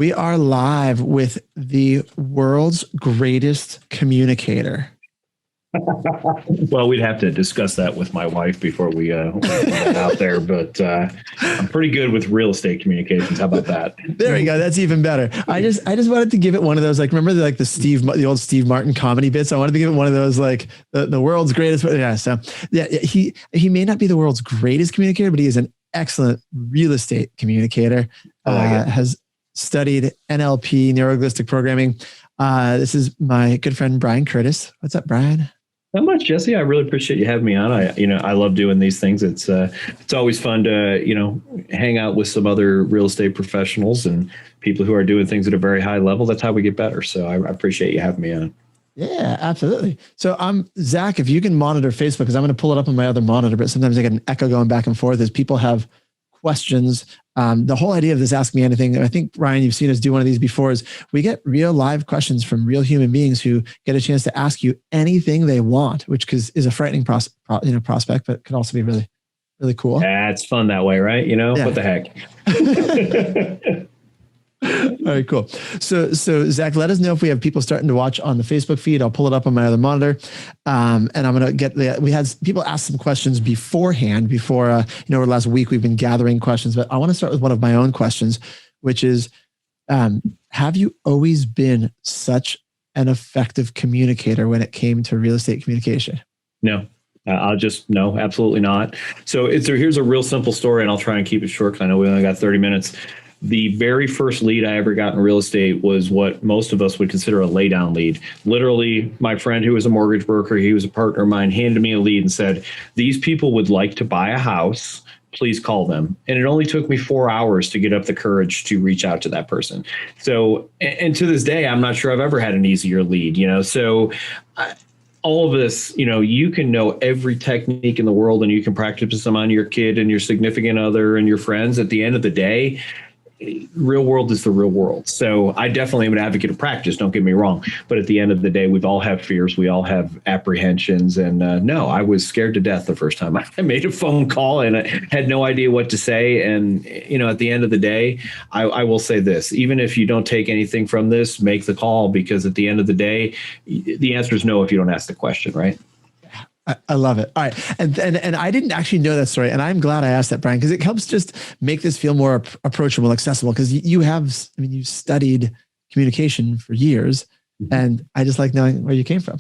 We are live with the world's greatest communicator. Well, we'd have to discuss that with my wife before we get out there, but I'm pretty good with real estate communications. How about that? There we go. That's even better. I just wanted to give it one of those, like, remember the old Steve Martin comedy bits? I wanted to give it one of those, like the world's greatest. Yeah. So yeah, he may not be the world's greatest communicator, but he is an excellent real estate communicator. Has studied NLP, neuro-linguistic programming. This is my good friend, Brian Curtis. What's up, Brian? Not much, Jesse. I really appreciate you having me on. I love doing these things. It's always fun to, hang out with some other real estate professionals and people who are doing things at a very high level. That's how we get better. So I appreciate you having me on. Yeah, absolutely. So Zach, if you can monitor Facebook, because I'm going to pull it up on my other monitor, but sometimes I get an echo going back and forth as people have questions. The whole idea of this Ask Me Anything, I think, Ryan, you've seen us do one of these before, is we get real live questions from real human beings who get a chance to ask you anything they want, which is a frightening prospect, but could also be really, really cool. Yeah, it's fun that way, right? Yeah. What the heck? All right, cool. So Zach, let us know if we have people starting to watch on the Facebook feed. I'll pull it up on my other monitor. And I'm going to we had people ask some questions beforehand over the last week, we've been gathering questions, but I want to start with one of my own questions, which is, have you always been such an effective communicator when it came to real estate communication? No. No, absolutely not. So here's a real simple story, and I'll try and keep it short because I know we only got 30 minutes. The very first lead I ever got in real estate was what most of us would consider a laydown lead. Literally, my friend who was a mortgage broker, he was a partner of mine, handed me a lead and said, these people would like to buy a house. Please call them. And it only took me 4 hours to get up the courage to reach out to that person. So, and to this day, I'm not sure I've ever had an easier lead, So all of this, you can know every technique in the world and you can practice them on your kid and your significant other and your friends. At the end of the day, real world is the real world. So I definitely am an advocate of practice. Don't get me wrong. But at the end of the day, we've all have fears. We all have apprehensions. And no, I was scared to death the first time I made a phone call and I had no idea what to say. And, at the end of the day, I will say this, even if you don't take anything from this, make the call, because at the end of the day, the answer is no if you don't ask the question, right? I love it. All right. And I didn't actually know that story. And I'm glad I asked that, Brian, because it helps just make this feel more approachable, accessible, because you've studied communication for years. Mm-hmm. And I just like knowing where you came from.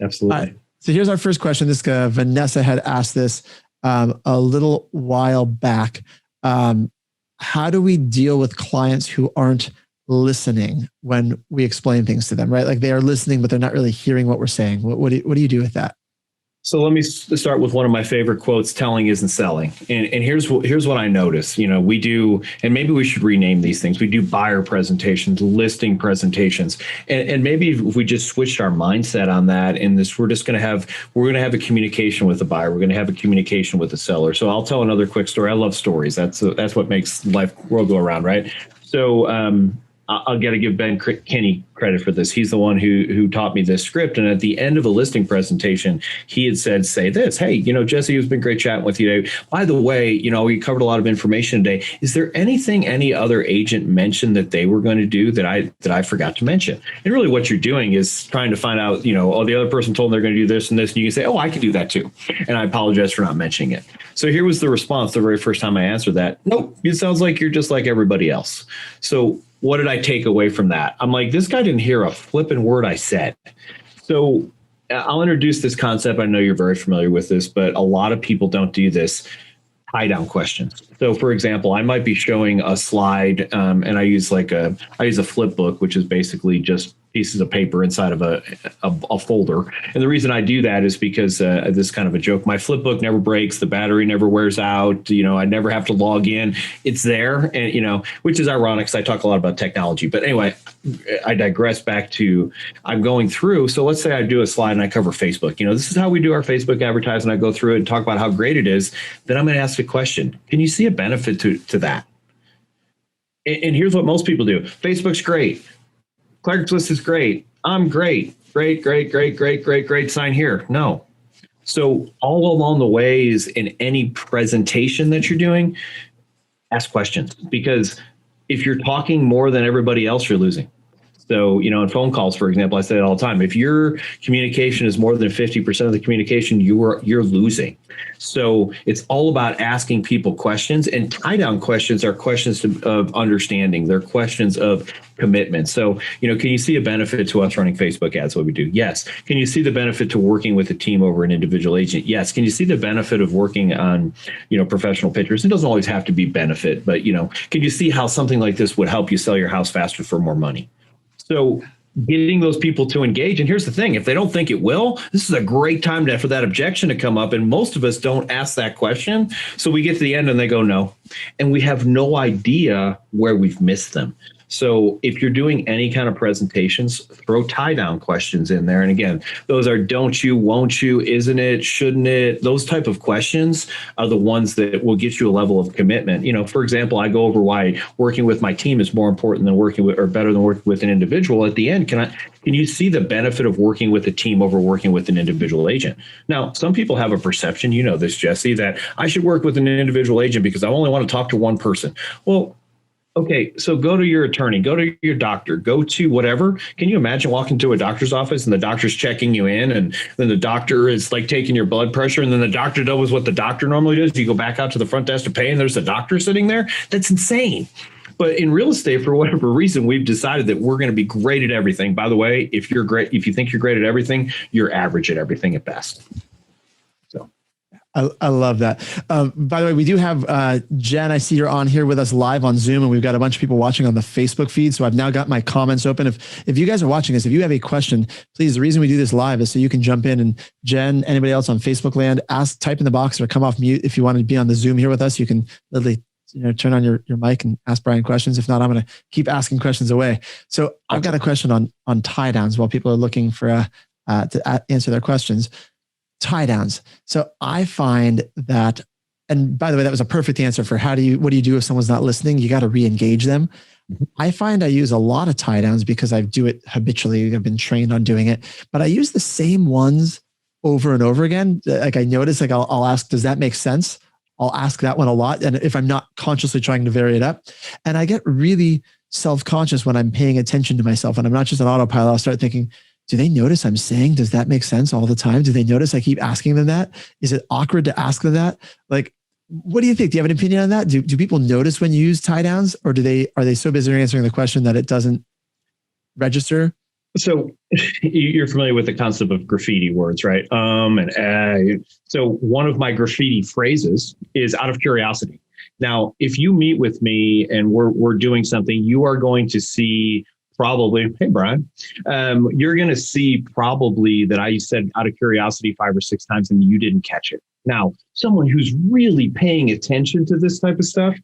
Absolutely. So here's our first question. This Vanessa had asked this a little while back. How do we deal with clients who aren't listening when we explain things to them, right? Like they are listening, but they're not really hearing what we're saying. What do you do with that? So let me start with one of my favorite quotes: telling isn't selling. And here's what I notice. We do, and maybe we should rename these things. We do buyer presentations, listing presentations. And maybe if we just switched our mindset on that, and we're going to have a communication with the buyer. We're going to have a communication with the seller. So I'll tell another quick story. I love stories. That's what makes world go around, right? So I'll got to give Ben Kinney credit for this. He's the one who taught me this script. And at the end of a listing presentation, he had said, say this: hey, Jesse, it's been great chatting with you today. By the way, we covered a lot of information today. Is there anything any other agent mentioned that they were going to do that I forgot to mention? And really what you're doing is trying to find out, the other person told them they're going to do this and this. And you can say, oh, I can do that too. And I apologize for not mentioning it. So here was the response the very first time I answered that. Nope, it sounds like you're just like everybody else. So what did I take away from that? I'm like, this guy didn't hear a flipping word I said. So I'll introduce this concept. I know you're very familiar with this, but a lot of people don't do this. Tie down questions. So for example, I might be showing a slide and I use a flip book, which is basically just pieces of paper inside of a folder. And the reason I do that is because this is kind of a joke. My flip book never breaks. The battery never wears out. I never have to log in. It's there. And, which is ironic because I talk a lot about technology. But anyway, I digress back to I'm going through. So let's say I do a slide and I cover Facebook. This is how we do our Facebook advertising. I go through it and talk about how great it is. Then I'm going to ask a question. Can you see a benefit to that? And here's what most people do. Facebook's great. Craigslist is great. I'm great. Great. Sign here. No. So all along the ways in any presentation that you're doing, ask questions, because if you're talking more than everybody else, you're losing. So, in phone calls, for example, I say it all the time. If your communication is more than 50% of the communication, you're losing. So it's all about asking people questions, and tie down questions are questions of understanding. They're questions of commitment. So, can you see a benefit to us running Facebook ads? What we do? Yes. Can you see the benefit to working with a team over an individual agent? Yes. Can you see the benefit of working on, professional pictures? It doesn't always have to be benefit, but, can you see how something like this would help you sell your house faster for more money? So getting those people to engage. And here's the thing, if they don't think it will, this is a great time for that objection to come up. And most of us don't ask that question. So we get to the end and they go, no. And we have no idea where we've missed them. So if you're doing any kind of presentations, throw tie down questions in there. And again, those are don't you, won't you, isn't it, shouldn't it? Those type of questions are the ones that will get you a level of commitment. For example, I go over why working with my team is more important than working with, or better than working with an individual. At the end, can you see the benefit of working with a team over working with an individual agent? Now, some people have a perception, this, Jesse, that I should work with an individual agent because I only want to talk to one person. Well, okay, so go to your attorney, go to your doctor, go to whatever. Can you imagine walking to a doctor's office and the doctor's checking you in, and then the doctor is like taking your blood pressure, and then the doctor does what the doctor normally does? You go back out to the front desk to pay, and there's a doctor sitting there? That's insane. But in real estate, for whatever reason, we've decided that we're going to be great at everything. By the way, if you think you're great at everything, you're average at everything at best. I love that. By the way, we do have Jen. I see you're on here with us live on Zoom, and we've got a bunch of people watching on the Facebook feed. So I've now got my comments open. If you guys are watching this, if you have a question, please, the reason we do this live is so you can jump in, and Jen, anybody else on Facebook land, type in the box or come off mute. If you want to be on the Zoom here with us, you can literally turn on your mic and ask Brian questions. If not, I'm going to keep asking questions away. So I've got a question on tie downs while people are looking for to answer their questions. Tie downs. So I find that, and by the way, that was a perfect answer for what do you do if someone's not listening? You got to re-engage them. I find I use a lot of tie downs because I do it habitually. I've been trained on doing it, but I use the same ones over and over again. Like I notice, like I'll ask, does that make sense? I'll ask that one a lot. And if I'm not consciously trying to vary it up, and I get really self-conscious when I'm paying attention to myself and I'm not just an autopilot, I'll start thinking, do they notice I'm saying, does that make sense all the time? Do they notice I keep asking them that? Is it awkward to ask them that? Like, what do you think? Do you have an opinion on that? Do people notice when you use tie downs, or are they so busy answering the question that it doesn't register? So you're familiar with the concept of graffiti words, right? So one of my graffiti phrases is out of curiosity. Now, if you meet with me and we're doing something, you are going to see probably, hey, Brian, you're going to see probably that I said out of curiosity 5 or 6 times and you didn't catch it. Now, someone who's really paying attention to this type of stuff,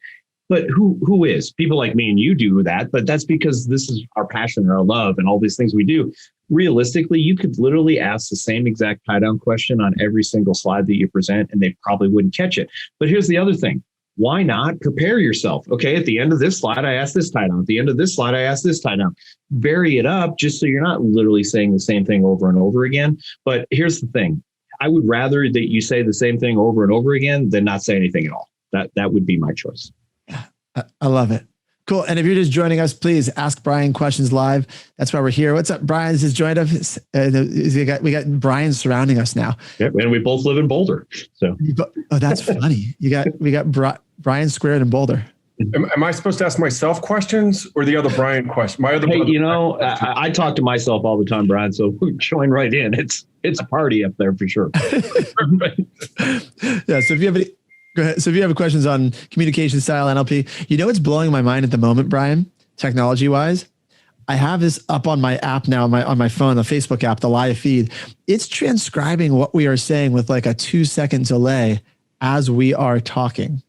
but who is? People like me and you do that, but that's because this is our passion and our love and all these things we do. Realistically, you could literally ask the same exact tie-down question on every single slide that you present, and they probably wouldn't catch it. But here's the other thing. Why not prepare yourself? Okay, at the end of this slide, I asked this tie down. At the end of this slide, I asked this tie down. Vary it up just so you're not literally saying the same thing over and over again. But here's the thing. I would rather that you say the same thing over and over again than not say anything at all. That would be my choice. I love it. Cool. And if you're just joining us, please ask Brian questions live. That's why we're here. What's up? Brian has joined us. We got Brian surrounding us now. Yep, and we both live in Boulder. So that's funny. We got Brian squared in Boulder. Am I supposed to ask myself questions or the other Brian question? I talk to myself all the time, Brian. So join right in. It's a party up there for sure. Yeah. So if you have any. Go ahead. So if you have questions on communication style NLP, it's blowing my mind at the moment, Brian, technology wise. I have this up on my app now, on my phone, the Facebook app, the live feed. It's transcribing what we are saying with like a 2-second delay as we are talking.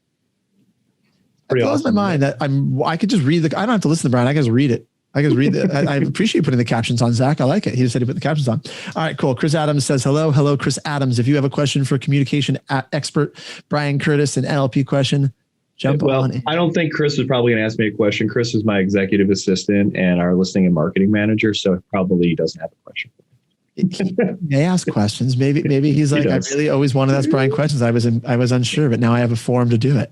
It blows my mind that I could just read I don't have to listen to Brian. I can just read it. I appreciate putting the captions on, Zach. I like it. He just said he put the captions on. All right, cool. Chris Adams says, hello, Chris Adams. If you have a question for communication expert Brian Curtis, an NLP question, jump on in. I don't think Chris is probably going to ask me a question. Chris is my executive assistant and our listing and marketing manager, so probably he doesn't have a question. He may ask questions. Maybe he's like, I really always wanted to ask Brian questions. I was unsure, but now I have a forum to do it.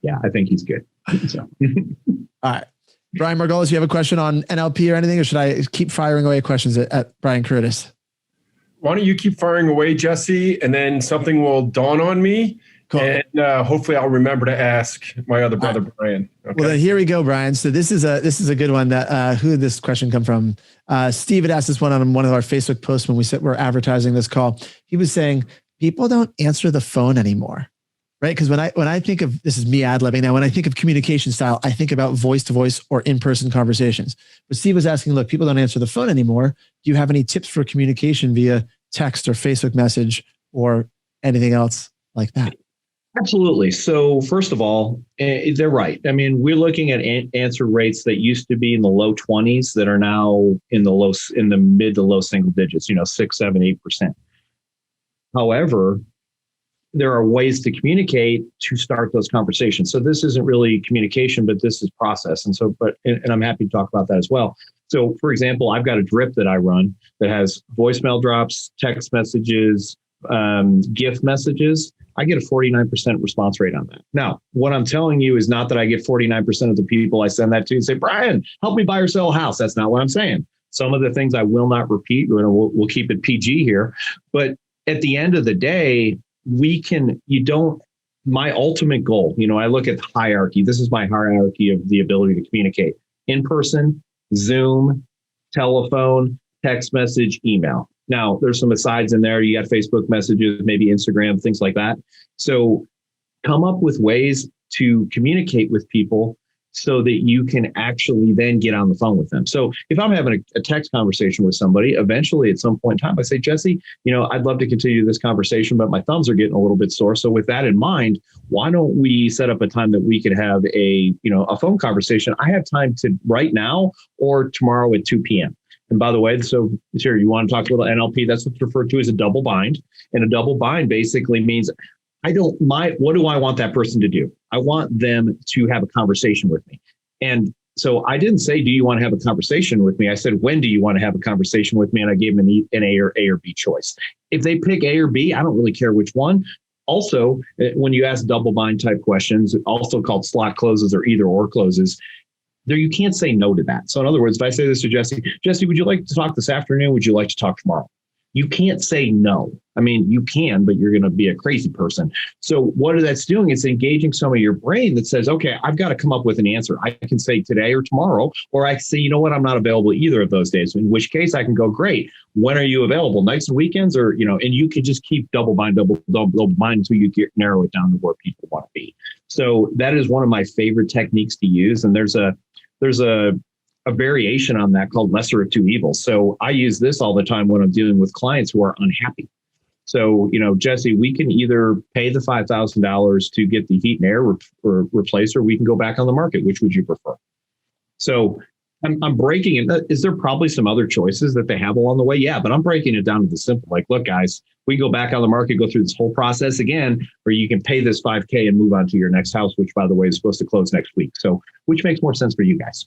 Yeah, I think he's good. So. All right. Brian Margolis, you have a question on NLP or anything, or should I keep firing away questions at Brian Curtis? Why don't you keep firing away, Jesse, and then something will dawn on me. Cool. And hopefully I'll remember to ask my other brother, Brian. Okay? Well, then here we go, Brian. So this is a good one. That who did this question come from? Steve had asked this one on one of our Facebook posts when we're advertising this call. He was saying people don't answer the phone anymore, right? Because when I think of, this is me ad-libbing now, when I think of communication style, I think about voice-to-voice or in-person conversations. But Steve was asking, look, people don't answer the phone anymore. Do you have any tips for communication via text or Facebook message or anything else like that? Absolutely. So first of all, they're right. I mean, we're looking at answer rates that used to be in the low 20s that are now in the mid to low single digits, 6, 7, 8%. However, there are ways to communicate to start those conversations. So this isn't really communication, but this is process. And I'm happy to talk about that as well. So for example, I've got a drip that I run that has voicemail drops, text messages, GIF messages. I get a 49% response rate on that. Now, what I'm telling you is not that I get 49% of the people I send that to and say, Brian, help me buy or sell a house. That's not what I'm saying. Some of the things I will not repeat. We'll keep it PG here. But at the end of the day, my ultimate goal, I look at the hierarchy. This is my hierarchy of the ability to communicate: in person, Zoom, telephone, text message, email. Now, there's some asides in there. You got Facebook messages, maybe Instagram, things like that. So come up with ways to communicate with people so that you can actually then get on the phone with them. So if I'm having a text conversation with somebody, eventually at some point in time, I say, Jesse, I'd love to continue this conversation, but my thumbs are getting a little bit sore. So with that in mind, why don't we set up a time that we could have a phone conversation? I have time to right now or tomorrow at 2 p.m. And by the way, so here, you want to talk a little NLP? That's what's referred to as a double bind. And a double bind basically means what do I want that person to do? I want them to have a conversation with me. And so I didn't say, do you want to have a conversation with me? I said, when do you want to have a conversation with me? And I gave them an A or B choice. If they pick A or B, I don't really care which one. Also, when you ask double bind type questions, also called slot closes or either or closes, there you can't say no to that. So in other words, if I say this to Jesse, would you like to talk this afternoon? Would you like to talk tomorrow? You can't say no. I mean, you can, but you're going to be a crazy person. So what that's doing is engaging some of your brain that says, okay, I've got to come up with an answer. I can say today or tomorrow, or I can say, you know what, I'm not available either of those days, in which case I can go, great. When are you available? Nights and weekends? Or, and you can just keep double bind until you narrow it down to where people want to be. So that is one of my favorite techniques to use. And there's a variation on that called lesser of two evils. So I use this all the time when I'm dealing with clients who are unhappy. So, Jesse, we can either pay the $5,000 to get the heat and air replaced, or we can go back on the market. Which would you prefer? So I'm breaking it. Is there probably some other choices that they have along the way? Yeah, but I'm breaking it down to the simple. Like, look, guys, we go back on the market, go through this whole process again, or you can pay this $5,000 and move on to your next house, which, by the way, is supposed to close next week. So which makes more sense for you guys?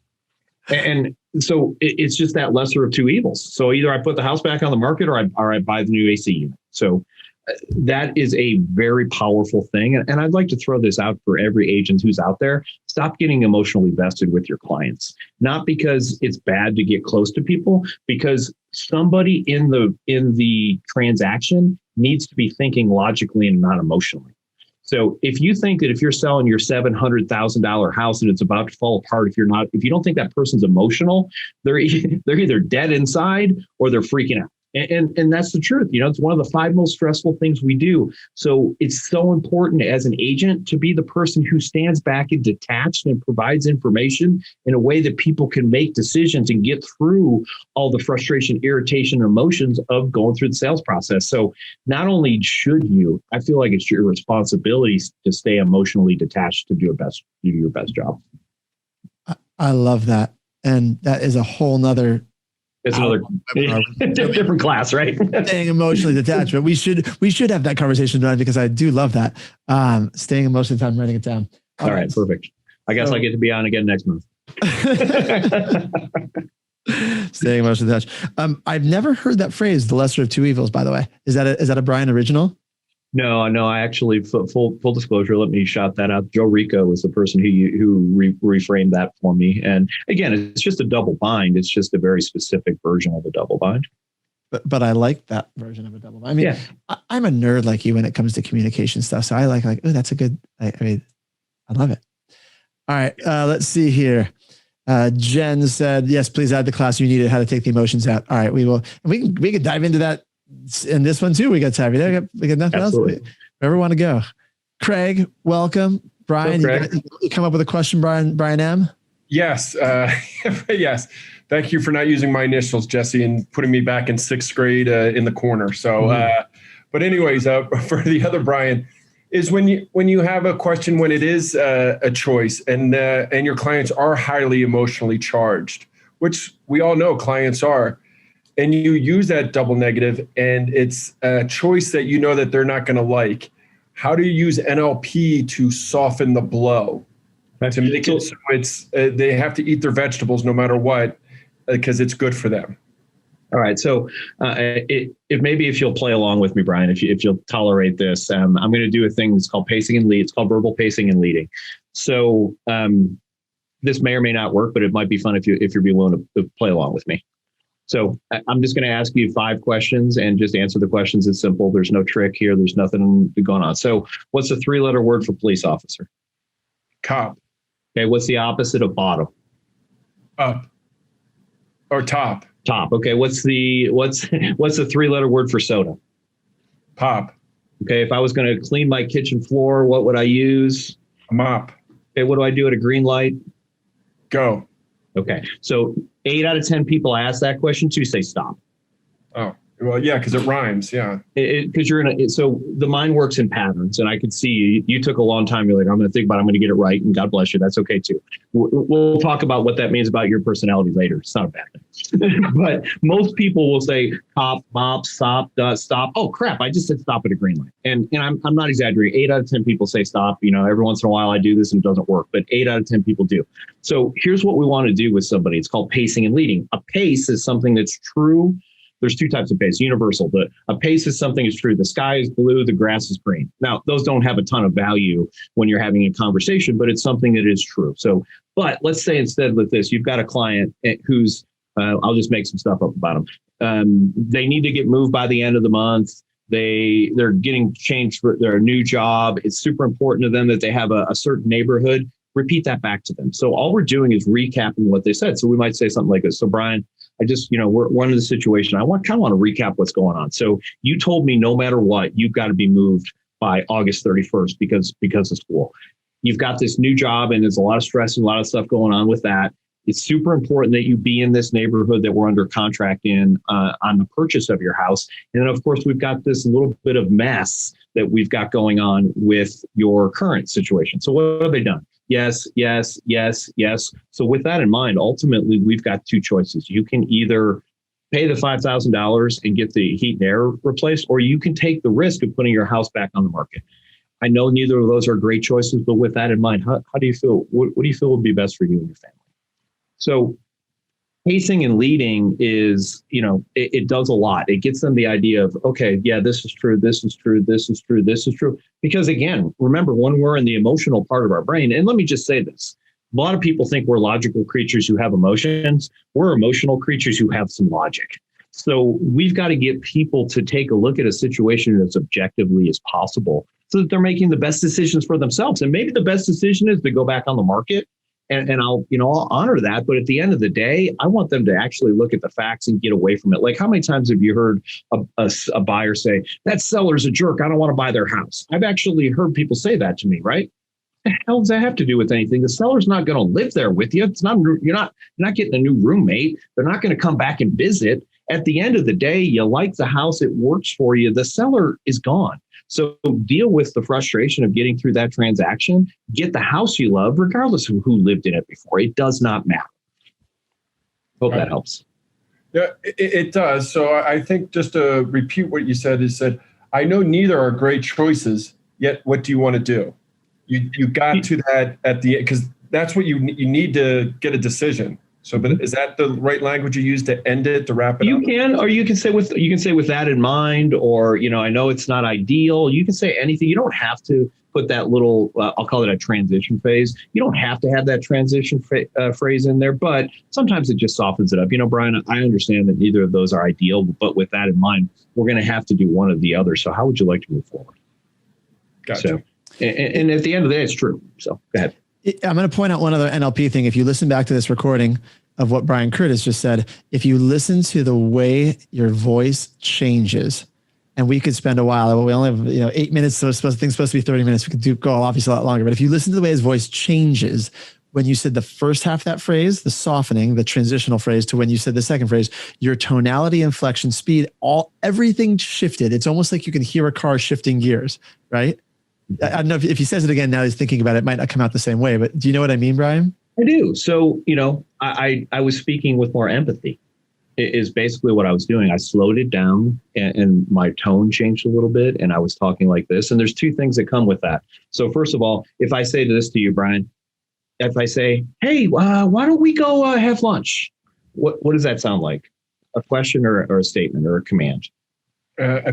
And so it's just that lesser of two evils. So either I put the house back on the market or I buy the new AC unit. So that is a very powerful thing. And I'd like to throw this out for every agent who's out there. Stop getting emotionally vested with your clients. Not because it's bad to get close to people, because somebody in the transaction needs to be thinking logically and not emotionally. So if you think that if you're selling your $700,000 house and it's about to fall apart, if you don't think that person's emotional, they're either dead inside or they're freaking out. And that's the truth. It's one of the 5 most stressful things we do. So it's so important as an agent to be the person who stands back and detached and provides information in a way that people can make decisions and get through all the frustration, irritation, and emotions of going through the sales process. So not only should you, I feel like it's your responsibility to stay emotionally detached to do your best job. I love that. And that is a whole nother it's another different class, right? Staying emotionally detached. But we should have that conversation tonight because I do love that. Staying emotionally detached, writing it down. All right, perfect. I guess I get to be on again next month. Staying emotionally detached. I've never heard that phrase, the lesser of two evils, by the way. Is that a Brian original? No, no. I actually, full disclosure, let me shout that out. Joe Rico was the person who reframed that for me. And again, it's just a double bind. It's just a very specific version of a double bind. But I like that version of a double bind. I mean, I'm a nerd like you when it comes to communication stuff. So I like, oh, that's a good. I mean, I love it. All right, let's see here. Jen said, "Yes, please add the class you needed. How to take the emotions out." All right, we will. We can dive into that in this one too. We got time. We got nothing Absolutely. else. Wherever we want to go. Craig, welcome. Brian, you come up with a question, Brian M. Yes, yes. Thank you for not using my initials, Jesse, and putting me back in sixth grade in the corner. So, but anyways, for the other Brian, is when you have a question when it is a choice and your clients are highly emotionally charged, which we all know clients are, and you use that double negative and it's a choice that you know that they're not going to like. How do you use NLP to soften the blow, to make it so it's they have to eat their vegetables no matter what because it's good for them? All right. So maybe if you'll play along with me, Brian, if you'll tolerate this, I'm going to do a thing that's called pacing and lead. It's called verbal pacing and leading. So this may or may not work, but it might be fun if you're willing to play along with me. So I'm just going to ask you 5 questions and just answer the questions. It's simple. There's no trick here. There's nothing going on. So what's the 3-letter word for police officer? Cop. Okay. What's the opposite of bottom? Up. Or top. Top. Okay. What's the 3-letter word for soda? Pop. Okay. If I was going to clean my kitchen floor, what would I use? A mop. Okay. What do I do at a green light? Go. Okay. So 8 out of 10 people I ask that question to say stop. Oh, well, yeah, because it rhymes. Yeah. Because so the mind works in patterns, and I could see you took a long time. You're like, I'm going to think about it. I'm going to get it right. And God bless you. That's okay too. We'll talk about what that means about your personality later. It's not a bad thing. But most people will say pop, mop, stop, stop. Oh crap. I just said stop at a green light. And I'm not exaggerating. 8 out of 10 people say stop. Every once in a while I do this and it doesn't work, but 8 out of 10 people do. So here's what we want to do with somebody. It's called pacing and leading. A pace is something that's true. There's 2 types of pace, universal. But a pace is something is true. The sky is blue, the grass is green. Now, those don't have a ton of value when you're having a conversation, but it's something that is true. So, but let's say instead with this, you've got a client who's, I'll just make some stuff up about them. They need to get moved by the end of the month. They're getting changed for their new job. It's super important to them that they have a certain neighborhood. Repeat that back to them. So all we're doing is recapping what they said. So we might say something like this. So Brian, I just, we're in the situation. I want to recap what's going on. So you told me no matter what, you've got to be moved by August 31st because of school. You've got this new job and there's a lot of stress and a lot of stuff going on with that. It's super important that you be in this neighborhood that we're under contract in on the purchase of your house. And then, of course, we've got this little bit of mess that we've got going on with your current situation. So what have they done? Yes, yes, yes, yes. So with that in mind, ultimately, we've got 2 choices. You can either pay the $5,000 and get the heat and air replaced, or you can take the risk of putting your house back on the market. I know neither of those are great choices, but with that in mind, how do you feel? What do you feel would be best for you and your family? So pacing and leading is, it does a lot. It gets them the idea of, okay, yeah, this is true, this is true, this is true, this is true. Because again, remember, when we're in the emotional part of our brain, and let me just say this, a lot of people think we're logical creatures who have emotions. We're emotional creatures who have some logic. So we've got to get people to take a look at a situation as objectively as possible so that they're making the best decisions for themselves. And maybe the best decision is to go back on the market. And I'll honor that. But at the end of the day, I want them to actually look at the facts and get away from it. Like, how many times have you heard a buyer say, that seller's a jerk, I don't want to buy their house? I've actually heard people say that to me, right? What the hell does that have to do with anything? The seller's not going to live there with you. It's not, you're not getting a new roommate. They're not going to come back and visit. At the end of the day, you like the house, it works for you. The seller is gone. So deal with the frustration of getting through that transaction, get the house you love, regardless of who lived in it before. It does not matter. Hope that helps. Yeah, it does. So I think just to repeat what you said is that I know neither are great choices, yet what do you want to do? You got to that at the end, because that's what you need to get a decision. So, but is that the right language you use to end it, to wrap it You up? can, or you can say with that in mind, or, I know it's not ideal. You can say anything. You don't have to put that little, I'll call it a transition phase. You don't have to have that transition phrase in there, but sometimes it just softens it up. Brian, I understand that neither of those are ideal, but with that in mind, we're going to have to do one or the other. So how would you like to move forward? Gotcha. So, and at the end of the day, it's true. So go ahead. I'm going to point out one other NLP thing. If you listen back to this recording of what Brian Curtis just said, if you listen to the way your voice changes, and we could spend a while, we only have 8 minutes, so things supposed to be 30 minutes. We could go obviously a lot longer, but if you listen to the way his voice changes, when you said the first half of that phrase, the softening, the transitional phrase, to when you said the second phrase, your tonality, inflection, speed, everything shifted. It's almost like you can hear a car shifting gears, right? I don't know if he says it again now, he's thinking about it, might not come out the same way, but do you know what I mean, Brian? I do. So, I was speaking with more empathy is basically what I was doing. I slowed it down and my tone changed a little bit, and I was talking like this. And there's two things that come with that. So first of all, if I say this to you, Brian, if I say, hey, why don't we go have lunch? What does that sound like? A question or a statement or a command?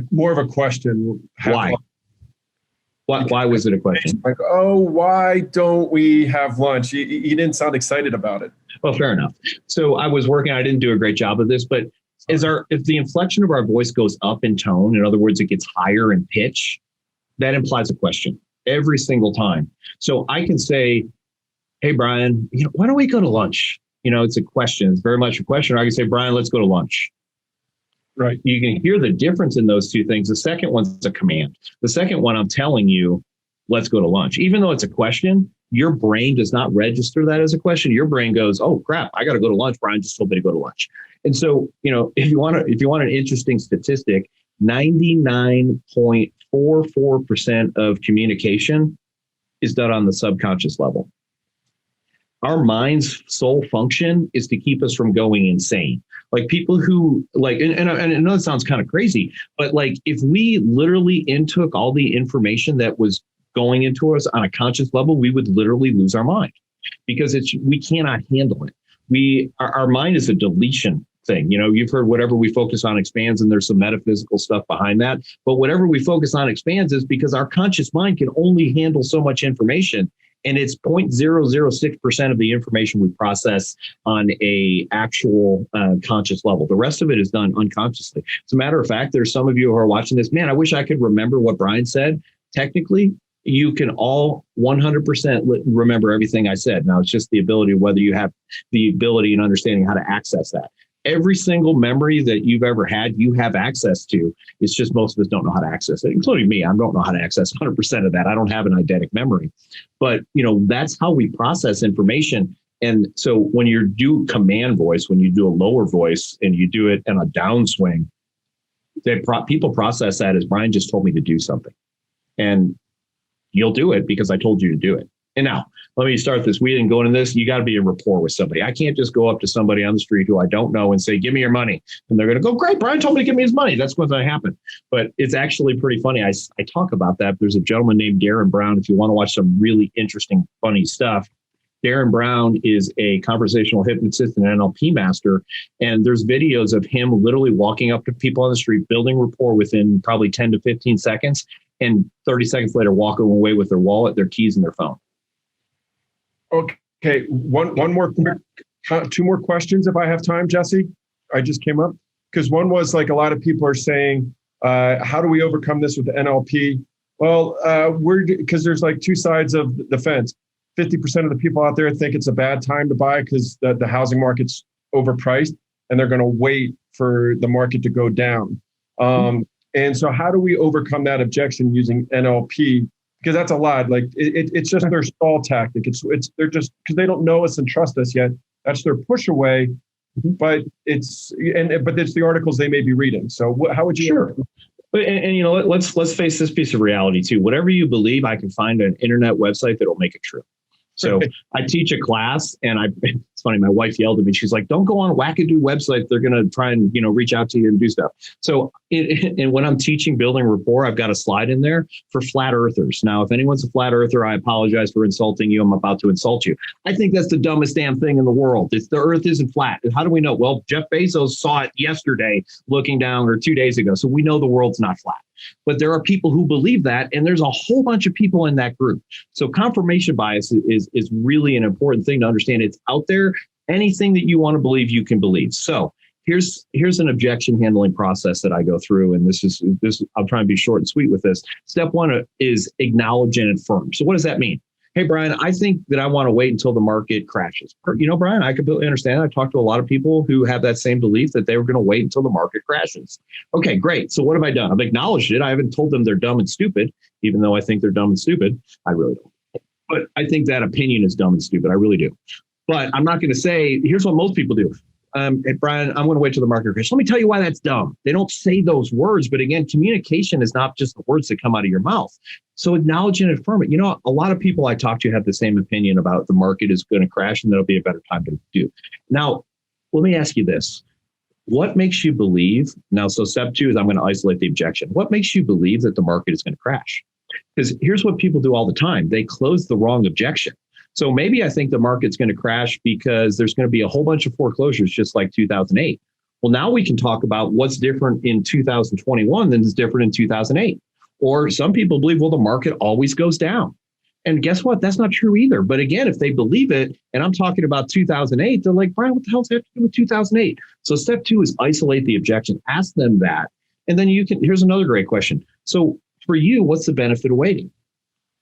More of a question. Why? Why was it a question? Like, why don't we have lunch? You didn't sound excited about it. Well, fair enough. So I was working, I didn't do a great job of this, but if the inflection of our voice goes up in tone, in other words, it gets higher in pitch, that implies a question every single time. So I can say, hey, Brian, why don't we go to lunch? It's a question. It's very much a question. Or I can say, Brian, let's go to lunch. Right. You can hear the difference in those two things. The second one's a command. The second one, I'm telling you, let's go to lunch. Even though it's a question, your brain does not register that as a question. Your brain goes, oh, crap, I got to go to lunch. Brian just told me to go to lunch. And so, if you want an interesting statistic, 99.44% of communication is done on the subconscious level. Our mind's sole function is to keep us from going insane. Like people who and I know it sounds kind of crazy, but if we literally intook all the information that was going into us on a conscious level, we would literally lose our mind because we cannot handle it. Our mind is a deletion thing. You've heard whatever we focus on expands, and there's some metaphysical stuff behind that. But whatever we focus on expands is because our conscious mind can only handle so much information. And it's 0.006% of the information we process on a actual conscious level. The rest of it is done unconsciously. As a matter of fact, there's some of you who are watching this. Man, I wish I could remember what Brian said. Technically, you can all 100% remember everything I said. Now, it's just the ability, whether you have the ability and understanding how to access that. Every single memory that you've ever had, you have access to. It's just most of us don't know how to access it, including me. I don't know how to access 100% of that. I don't have an eidetic memory. But, that's how we process information. And so when you do command voice, when you do a lower voice and you do it in a downswing, people process that as Brian just told me to do something. And you'll do it because I told you to do it. And now, let me start this. We didn't go into this. You got to be in rapport with somebody. I can't just go up to somebody on the street who I don't know and say, give me your money. And they're going to go, great, Brian told me to give me his money. That's what's going to happen. But it's actually pretty funny. I talk about that. There's a gentleman named Darren Brown. If you want to watch some really interesting, funny stuff, Darren Brown is a conversational hypnotist and NLP master. And there's videos of him literally walking up to people on the street, building rapport within probably 10 to 15 seconds. And 30 seconds later, walking away with their wallet, their keys, and their phone. Okay, one more, two more questions if I have time, Jesse. I just came up because one was a lot of people are saying, how do we overcome this with the NLP? Well, because there's two sides of the fence. 50% of the people out there think it's a bad time to buy because the housing market's overpriced and they're going to wait for the market to go down. And so how do we overcome that objection using NLP? Because that's a lot. It's just their stall tactic. They're just because they don't know us and trust us yet. That's their push away. But it's the articles they may be reading. So how would you? Sure. And let's face this piece of reality too. Whatever you believe, I can find an internet website that'll make it true. So I teach a class, and It's funny. My wife yelled at me. She's like, don't go on wackadoo websites. They're going to try and, reach out to you and do stuff. So and when I'm teaching building rapport, I've got a slide in there for flat earthers. Now, if anyone's a flat earther, I apologize for insulting you. I'm about to insult you. I think that's the dumbest damn thing in the world. It's the earth isn't flat. How do we know? Well, Jeff Bezos saw it yesterday looking down, or 2 days ago. So we know the world's not flat. But there are people who believe that, and there's a whole bunch of people in that group. So confirmation bias is really an important thing to understand. It's out there. Anything that you want to believe, you can believe. So here's an objection handling process that I go through, and this I'll try and be short and sweet with this. Step one is acknowledge and affirm. So what does that mean? Hey, Brian, I think that I want to wait until the market crashes. Brian, I completely understand. I've talked to a lot of people who have that same belief that they were going to wait until the market crashes. Okay, great. So what have I done? I've acknowledged it. I haven't told them they're dumb and stupid, even though I think they're dumb and stupid. I really don't. But I think that opinion is dumb and stupid. I really do. But I'm not going to say, here's what most people do. Hey, Brian, I'm going to wait till the market crashes. Let me tell you why that's dumb. They don't say those words. But again, communication is not just the words that come out of your mouth. So acknowledge and affirm it. A lot of people I talk to have the same opinion about the market is going to crash and there'll be a better time to do. Now, let me ask you this. What makes you believe? Now, so step two is I'm going to isolate the objection. What makes you believe that the market is going to crash? Because here's what people do all the time. They close the wrong objection. So maybe I think the market's going to crash because there's going to be a whole bunch of foreclosures just like 2008. Well, now we can talk about what's different in 2021 than is different in 2008. Or some people believe, well, the market always goes down. And guess what? That's not true either. But again, if they believe it, and I'm talking about 2008, they're like, Brian, what the hell does that have to do with 2008? So step two is isolate the objection. Ask them that. And then here's another great question. So for you, what's the benefit of waiting?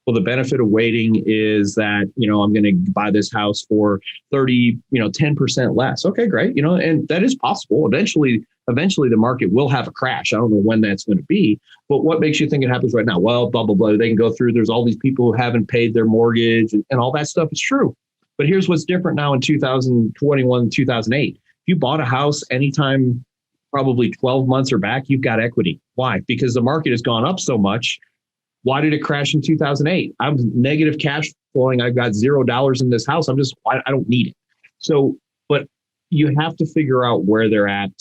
Well, the benefit of waiting is that, I'm going to buy this house for 10% less. Okay, great. And that is possible. Eventually the market will have a crash. I don't know when that's going to be, but what makes you think it happens right now? Well, blah, blah, blah. They can go through. There's all these people who haven't paid their mortgage and all that stuff is true. But here's what's different now in 2021, 2008. If you bought a house anytime, probably 12 months or back, you've got equity. Why? Because the market has gone up so much. Why did it crash in 2008? I'm negative cash flowing. I've got $0 in this house. I don't need it. So, but you have to figure out where they're at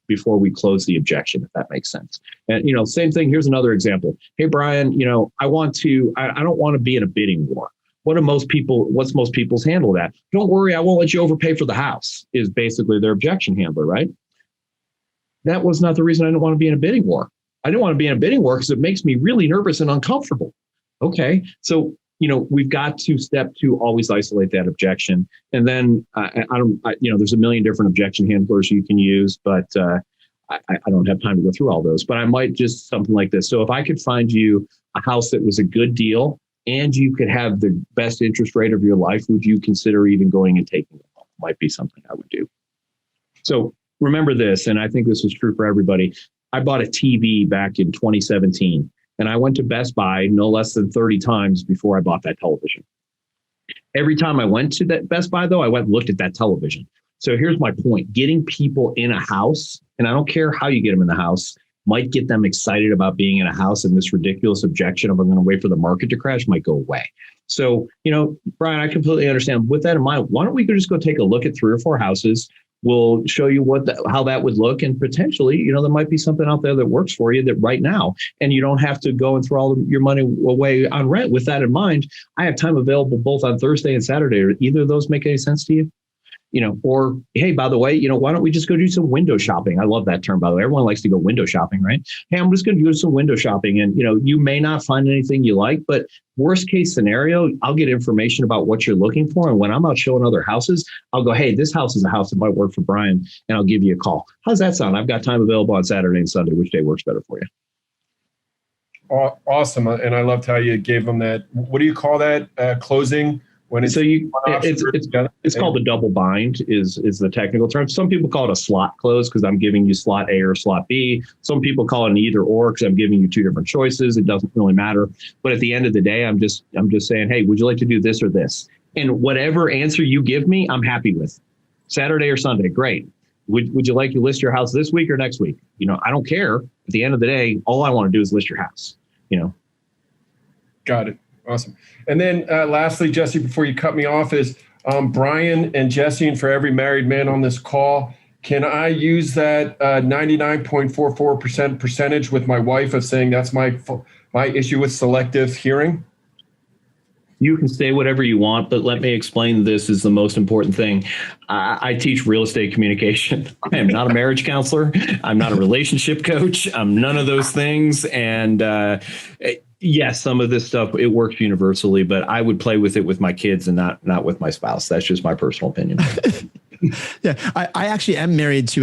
before we close the objection, if that makes sense. And, same thing. Here's another example. Hey, Brian, I don't want to be in a bidding war. What's most people's handle of that? Don't worry, I won't let you overpay for the house is basically their objection handler, right? That was not the reason I didn't want to be in a bidding war. I didn't want to be in a bidding war because it makes me really nervous and uncomfortable. Okay. So, we've got to step two, always isolate that objection. And then there's a million different objection handlers you can use, but I don't have time to go through all those, but I might just something like this. So if I could find you a house that was a good deal and you could have the best interest rate of your life, would you consider even going and taking it home? Might be something I would do. So remember this, and I think this is true for everybody. I bought a TV back in 2017, and I went to Best Buy no less than 30 times before I bought that television. Every time I went to that Best Buy, though, I went and looked at that television. So here's my point. Getting people in a house, and I don't care how you get them in the house, might get them excited about being in a house, and this ridiculous objection of I'm going to wait for the market to crash might go away. So, Brian, I completely understand. With that in mind, why don't we just go take a look at 3 or 4 houses? We'll show you how that would look. And potentially, there might be something out there that works for you that right now, and you don't have to go and throw all your money away on rent. With that in mind, I have time available both on Thursday and Saturday. Or either of those make any sense to you? Or, hey, by the way, why don't we just go do some window shopping? I love that term, by the way. Everyone likes to go window shopping, right? Hey, I'm just going to do some window shopping. And, you may not find anything you like, but worst case scenario, I'll get information about what you're looking for. And when I'm out showing other houses, I'll go, hey, this house is a house that might work for Brian, and I'll give you a call. How's that sound? I've got time available on Saturday and Sunday. Which day works better for you? Awesome. And I loved how you gave them that. What do you call that? Closing? When it's it's called a double bind is the technical term. Some people call it a slot close because I'm giving you slot A or slot B. Some people call it an either or because I'm giving you 2 different choices. It doesn't really matter. But at the end of the day, I'm just saying, hey, would you like to do this or this? And whatever answer you give me, I'm happy with. Saturday or Sunday, great. Would you like to list your house this week or next week? I don't care. At the end of the day, all I want to do is list your house. Got it. Awesome. And then lastly, Jesse, before you cut me off, is Brian and Jesse, and for every married man on this call, can I use that 99.44% percentage with my wife of saying that's my issue with selective hearing? You can say whatever you want, but let me explain, this is the most important thing. I teach real estate communication. I am not a marriage counselor. I'm not a relationship coach. I'm none of those things. And yes, some of this stuff, it works universally, but I would play with it with my kids and not with my spouse. That's just my personal opinion. Yeah, I actually am married to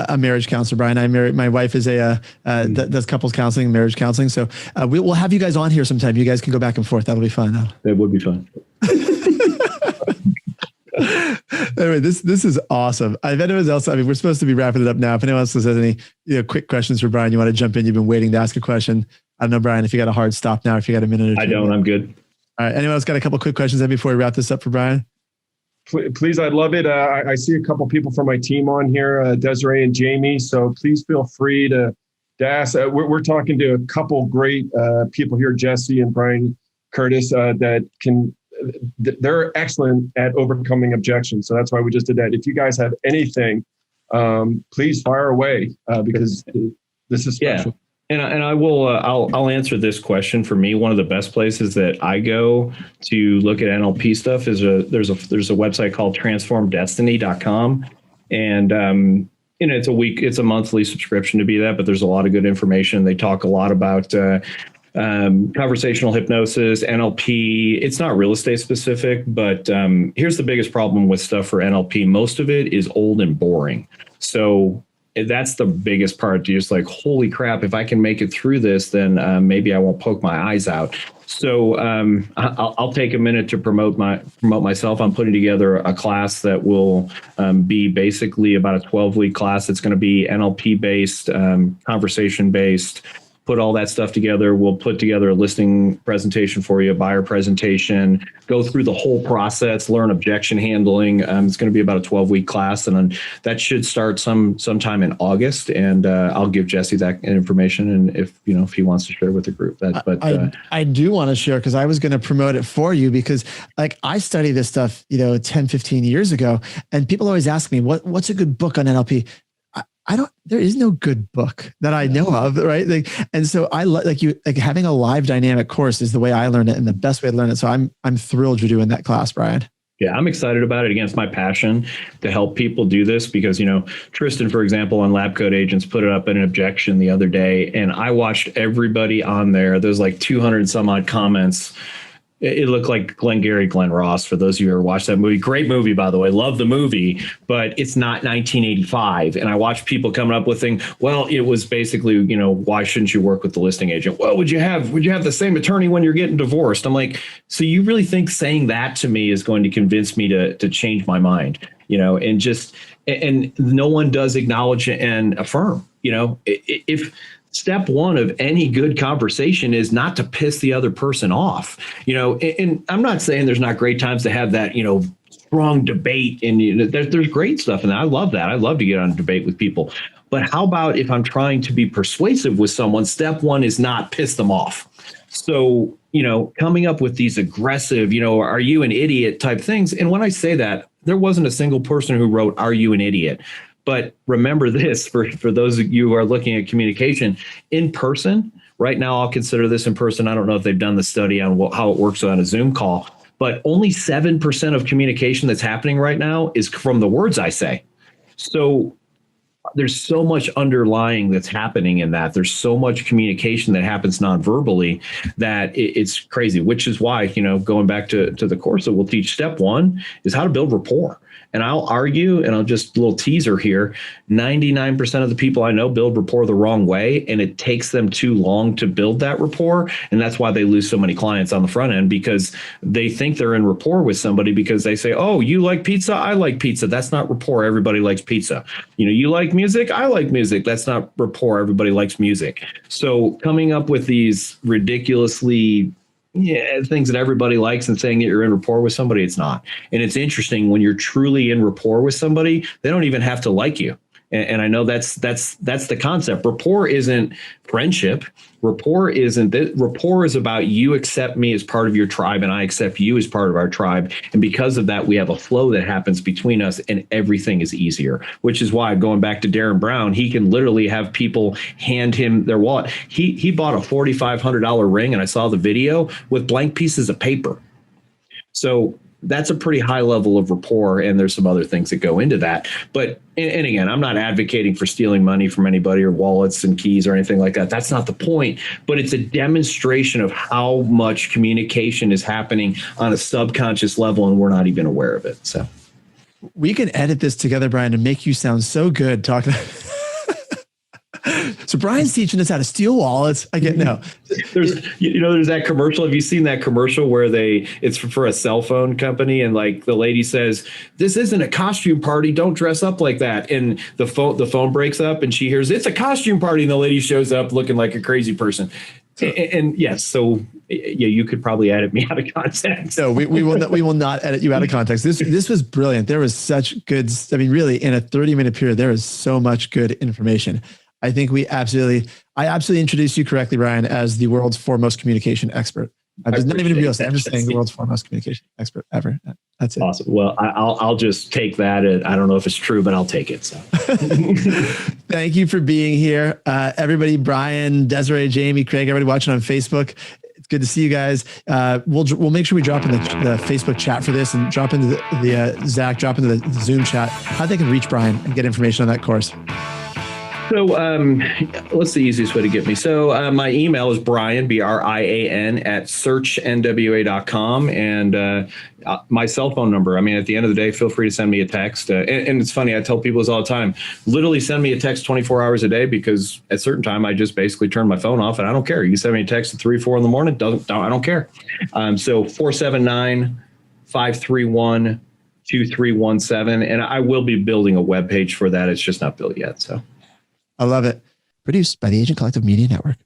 a marriage counselor, Brian. My wife is does couples counseling, marriage counseling. So we'll have you guys on here sometime. You guys can go back and forth. That'll be fun. That would be fun. Anyway, this is awesome. If anyone else, we're supposed to be wrapping it up now. If anyone else has any quick questions for Brian, you want to jump in, you've been waiting to ask a question. I don't know, Brian, if you got a hard stop now, if you got a minute or two. I don't, I'm good. All right. Anyone else got a couple quick questions then before we wrap this up for Brian? Please, I'd love it. I see a couple people from my team on here, Desiree and Jamie. So please feel free to ask. We're talking to a couple great people here, Jesse and Brian Curtis, they're excellent at overcoming objections. So that's why we just did that. If you guys have anything, please fire away because this is special. Yeah. And I will, I'll answer this question. For me, one of the best places that I go to look at NLP stuff is there's a website called transformdestiny.com. And, it's a monthly subscription to be that, but there's a lot of good information. They talk a lot about conversational hypnosis, NLP. It's not real estate specific, but here's the biggest problem with stuff for NLP. Most of it is old and boring. So that's the biggest part. You're just like, holy crap, if I can make it through this, then maybe I won't poke my eyes out. So I'll take a minute to promote myself. I'm putting together a class that will be basically about a 12-week class. It's going to be NLP based, conversation based. Put all that stuff together. We'll put together a listing presentation for you, a buyer presentation, go through the whole process, learn objection handling. It's going to be about a 12-week class, and then that should start sometime in August. And I'll give Jesse that information, and if he wants to share with the group. I do want to share because I was going to promote it for you because I studied this stuff 10, 15 years ago, and people always ask me what's a good book on NLP. There is no good book that I know of. Right. And so I having a live dynamic course is the way I learned it and the best way to learn it. So I'm thrilled you're doing that class, Brian. Yeah, I'm excited about it. Again, it's my passion to help people do this because, Tristan, for example, on Lab Code Agents put it up in an objection the other day, and I watched everybody on there. There's like 200 and some odd comments. It looked like Glengarry Glen Ross, for those of you who ever watched that movie. Great movie, by the way. Love the movie, but it's not 1985. And I watched people coming up with things. Well, it was basically, why shouldn't you work with the listing agent? Well, would you have the same attorney when you're getting divorced? I'm like, so you really think saying that to me is going to convince me to change my mind? And no one does acknowledge and affirm. If step one of any good conversation is not to piss the other person off, and I'm not saying there's not great times to have that, strong debate, and there's great stuff. And I love that. I love to get on a debate with people. But how about if I'm trying to be persuasive with someone, step one is not piss them off. So, coming up with these aggressive, are you an idiot type things. And when I say that, there wasn't a single person who wrote, are you an idiot? But remember this, for those of you who are looking at communication in person, right now, I'll consider this in person. I don't know if they've done the study on how it works on a Zoom call, but only 7% of communication that's happening right now is from the words I say. So there's so much underlying that's happening in that. There's so much communication that happens non-verbally that it's crazy, which is why, going back to the course that we'll teach, step one is how to build rapport. And I'll argue, and I'll just a little teaser here, 99% of the people I know build rapport the wrong way, and it takes them too long to build that rapport. And that's why they lose so many clients on the front end, because they think they're in rapport with somebody because they say, oh, you like pizza? I like pizza. That's not rapport. Everybody likes pizza. You like music? I like music. That's not rapport. Everybody likes music. So coming up with these ridiculously things that everybody likes and saying that you're in rapport with somebody, it's not. And it's interesting when you're truly in rapport with somebody, they don't even have to like you. And I know that's the concept. Rapport isn't friendship. Rapport isn't that. Rapport is about you accept me as part of your tribe and I accept you as part of our tribe. And because of that, we have a flow that happens between us and everything is easier, which is why, going back to Darren Brown, he can literally have people hand him their wallet. He bought a $4,500 ring, and I saw the video, with blank pieces of paper. So that's a pretty high level of rapport, and there's some other things that go into that. But, and again, I'm not advocating for stealing money from anybody or wallets and keys or anything like that. That's not the point, but it's a demonstration of how much communication is happening on a subconscious level, and we're not even aware of it. So we can edit this together, Brian, and make you sound so good talking. So Brian's teaching us how to steal wallets. I get no. There's that commercial. Have you seen that commercial where it's for a cell phone company, and like the lady says, "This isn't a costume party. Don't dress up like that." And the phone breaks up, and she hears, "It's a costume party," and the lady shows up looking like a crazy person. And yes, so yeah, you could probably edit me out of context. No, we will not edit you out of context. This was brilliant. There was such good. I mean, really, in a 30-minute period, there is so much good information. I think I absolutely introduced you correctly, Brian, as the world's foremost communication expert. I'm just not even real estate. I'm just saying the world's foremost communication expert ever. That's it. Awesome. Well, I'll just take that. I don't know if it's true, but I'll take it. So thank you for being here. Everybody, Brian, Desiree, Jamie, Craig, everybody watching on Facebook. It's good to see you guys. We'll make sure we drop in the Facebook chat for this, and drop into the Zach, drop into the Zoom chat, how they can reach Brian and get information on that course. So what's the easiest way to get me? So my email is Brian, BRIAN, at searchnwa.com. And my cell phone number, I mean, at the end of the day, feel free to send me a text. And it's funny, I tell people this all the time, literally send me a text 24 hours a day, because at a certain time, I just basically turn my phone off and I don't care. You can send me a text at 3, 4 in the morning. I don't care. So 479-531-2317. And I will be building a webpage for that. It's just not built yet. So. I love it. Produced by the Agent Collective Media Network.